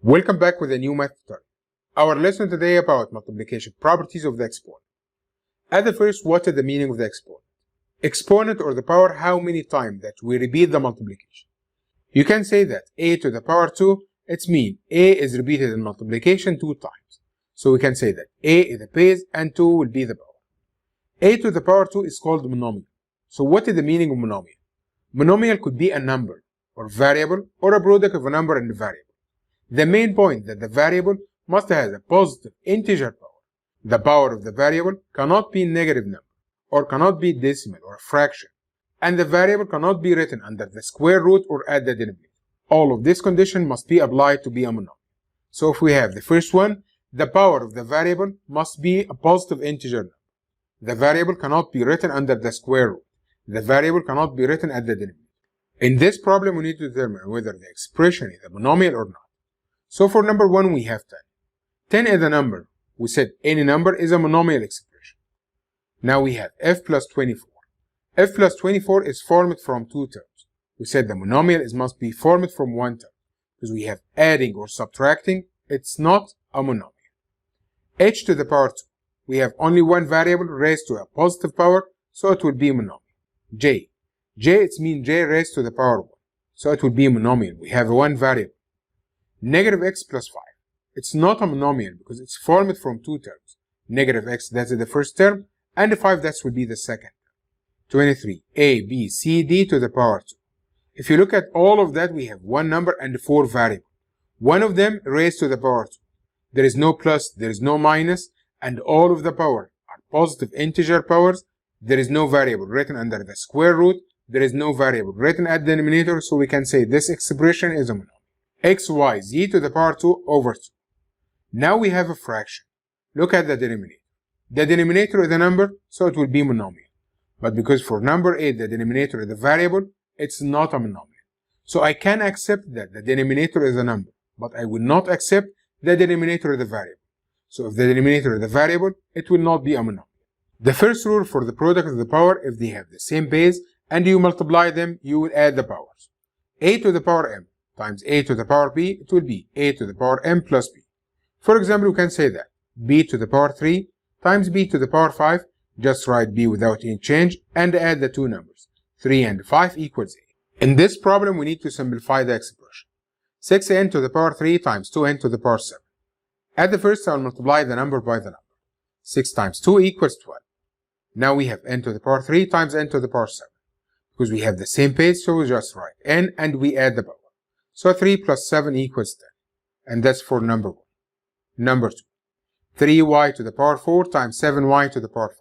Welcome back with a new math tutorial. Our lesson today about multiplication properties of the exponent. At the first, what is the meaning of the exponent? Exponent, or the power, how many times that we repeat the multiplication. You can say that a to the power 2, it means a is repeated in multiplication 2 times. So we can say that a is the base and 2 will be the power. A to the power 2 is called monomial. So what is the meaning of monomial? Monomial could be a number, or variable, or a product of a number and a variable. The main point that the variable must have a positive integer power. The power of the variable cannot be negative number, or cannot be decimal or a fraction, and the variable cannot be written under the square root or at the denominator. All of this condition must be applied to be a monomial. So if we have the first one, the power of the variable must be a positive integer number. The variable cannot be written under the square root. The variable cannot be written at the denominator. In this problem, we need to determine whether the expression is a monomial or not. So for number 1, we have 10. 10 is a number. We said any number is a monomial expression. Now we have f plus 24. f plus 24 is formed from 2 terms. We said the monomial must be formed from 1 term. Because we have adding or subtracting, it's not a monomial. h to the power 2. We have only one variable raised to a positive power, so it will be monomial. j it means j raised to the power 1. So it will be monomial. We have one variable. Negative x plus 5. It's not a monomial because it's formed from 2 terms. Negative x, that's the first term, and the 5, that will be the second term. 23. a, b, c, d to the power 2. If you look at all of that, we have one number and 4 variables. One of them raised to the power 2. There is no plus, there is no minus, and all of the power are positive integer powers. There is no variable written under the square root. There is no variable written at the denominator, so we can say this expression is a monomial. x, y, z to the power 2 over 2. Now we have a fraction. Look at the denominator. The denominator is a number, so it will be monomial. But because for number 8 the denominator is a variable, it's not a monomial. So I can accept that the denominator is a number, but I will not accept the denominator is a variable. So if the denominator is a variable, it will not be a monomial. The first rule for the product of the power, if they have the same base and you multiply them, you will add the powers. a to the power m times a to the power b, it will be a to the power m plus b. For example, we can say that b to the power 3 times b to the power 5, just write b without any change, and add the two numbers, 3 and 5 equals 8. In this problem, we need to simplify the expression. 6n to the power 3 times 2n to the power 7. At the first, I'll multiply the number by the number. 6 times 2 equals 12. Now we have n to the power 3 times n to the power 7. Because we have the same base, so we just write n and we add the power. So 3 plus 7 equals 10. And that's for number 1. Number 2. 3y to the power 4 times 7y to the power 5.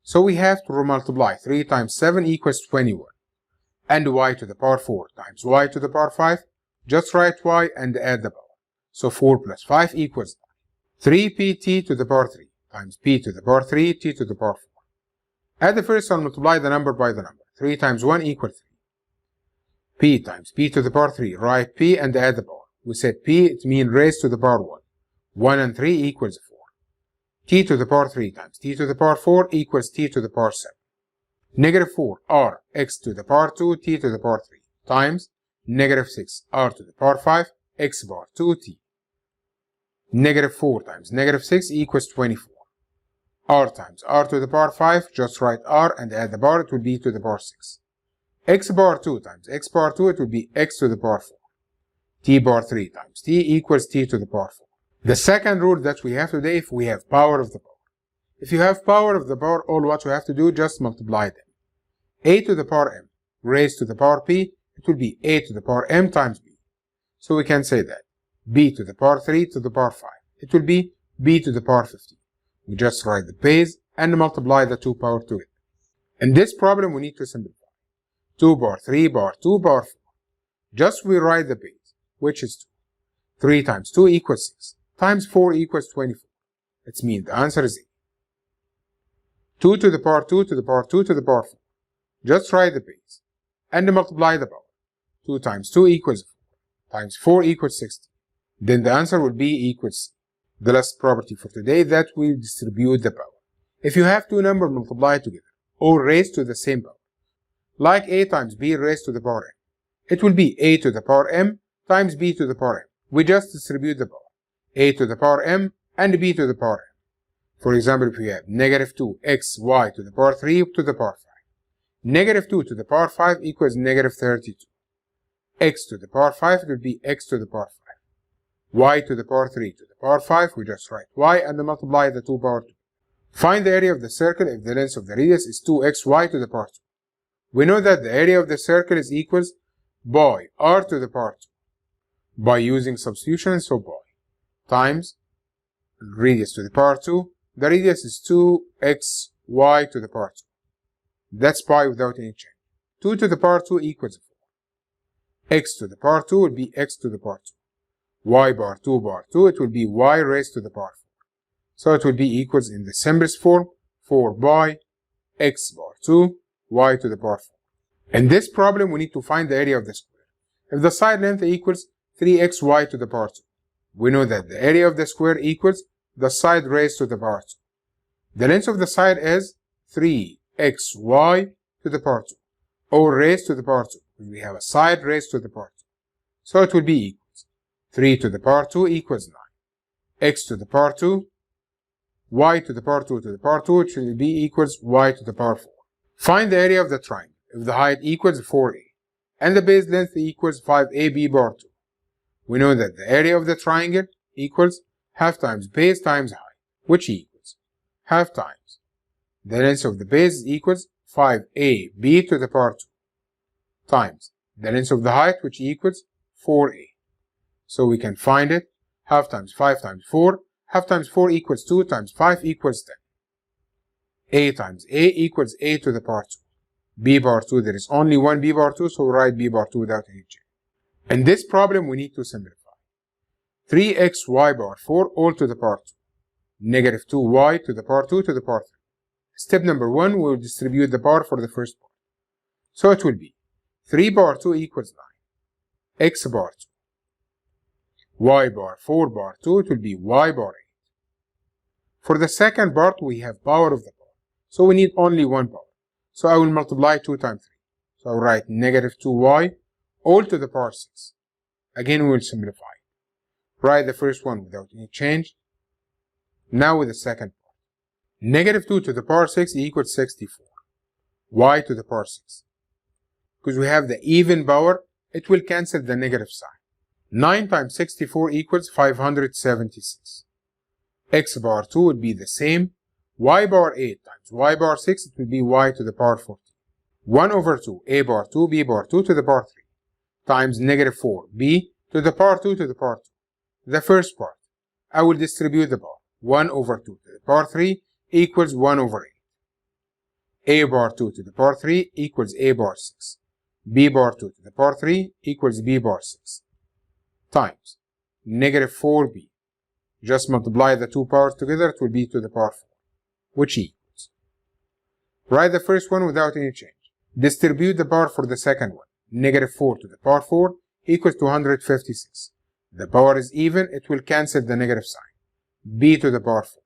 So we have to multiply 3 times 7 equals 21. And y to the power 4 times y to the power 5. Just write y and add the power. So 4 plus 5 equals 9. 3pt to the power 3 times p to the power 3 t to the power 4. At the first, I'll multiply the number by the number. 3 times 1 equals 3. p times p to the power 3. Write p and add the power. We said p, it means raised to the power 1. 1 and 3 equals 4. t to the power 3 times t to the power 4 equals t to the power 7. Negative 4 r x to the power 2 t to the power 3 times negative 6 r to the power 5 x power 2 t. Negative 4 times negative 6 equals 24. r times r to the power 5, just write r and add the power, it will be to the power 6. x power 2 times x power 2, it will be x to the power 4. t power 3 times t equals t to the power 4. The second rule that we have today, if we have power of the power. If you have power of the power, all what you have to do, just multiply them. a to the power m raised to the power p, it will be a to the power m times b. So we can say that b to the power 3 to the power 5. It will be b to the power 15. We just write the base and multiply the two power together. In this problem, we need to simplify. 2 power 3 power 2 power 4. Just we write the base, which is 2. 3 times 2 equals 6. Times 4 equals 24. It means the answer is 8. 2 to the power 2 to the power 2 to the power 4. Just write the base and multiply the power. 2 times 2 equals 4. Times 4 equals 60. Then the answer will be equals C. The last property for today, that will distribute the power. If you have two numbers multiplied together or raised to the same power, like a times b raised to the power m, it will be a to the power m times b to the power m we just distribute the power. A to the power m and b to the power m. For example, if we have negative 2xy to the power 3 to the power 5. Negative 2 to the power 5 equals negative 32. X to the power 5 will be x to the power 5. Y to the power 3 to the power 5, we just write y and multiply the 2 power 2. Find the area of the circle if the length of the radius is 2xy to the power 2. We know that the area of the circle is equals by r to the power 2. By using substitution, so by times radius to the power 2. The radius is 2xy to the power 2. That's pi without any change. 2 to the power 2 equals 4. X to the power 2 will be x to the power 2. Y bar 2 bar 2, it will be y raised to the power 4. So it will be equals in the simplest form, 4 by x bar 2, y to the power 4. In this problem, we need to find the area of the square. If the side length equals 3xy to the power 2, we know that the area of the square equals the side raised to the power 2. The length of the side is 3xy to the power 2, or raised to the power 2. We have a side raised to the power 2. So it will be equals 3 to the power 2 equals 9. X to the power 2, y to the power 2 to the power 2, which will be equals y to the power 4. Find the area of the triangle. If the height equals 4a, and the base length equals 5ab bar 2. We know that the area of the triangle equals half times base times height, which equals half times the length of the base equals 5ab to the power 2 times the length of the height, which equals 4a. So we can find it half times 5 times 4. Half times 4 equals 2 times 5 equals 10. A times a equals a to the power 2. B bar 2, there is only one b bar 2, so write b bar 2 without any change. In this problem, we need to simplify. 3xy bar 4 all to the power 2. Negative 2y to the power 2 to the power 3. Step number 1, we will distribute the power for the first part. So it will be 3 bar 2 equals 9. X bar 2. Y bar 4 bar 2, it will be y bar 8. For the second part, we have power of the power. So we need only one power. So I will multiply 2 times 3. So I'll write negative 2y all to the power 6. Again, we will simplify. Write the first one without any change. Now with the second part. Negative 2 to the power 6 equals 64. Y to the power 6. Because we have the even power, it will cancel the negative sign. 9 times 64 equals 576. X bar 2 would be the same. Y bar 8 times y bar 6, it will be y to the power 14. 1 over 2, a bar 2, b bar 2 to the power 3, times negative 4, b to the power 2 to the power 2. The first part, I will distribute the power. 1 over 2 to the power 3 equals 1 over 8. A bar 2 to the power 3 equals a bar 6. B bar 2 to the power 3 equals b bar 6. Times negative 4b. Just multiply the two powers together, it will be to the power 4, which equals. Write the first one without any change. Distribute the power for the second one. Negative 4 to the power 4 equals 256. The power is even, it will cancel the negative sign. B to the power 4.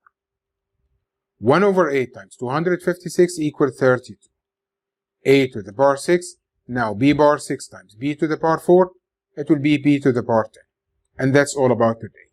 1 over 8 times 256 equals 32. A to the power 6. Now b bar 6 times b to the power 4. It will be b to the power 10. And that's all about today.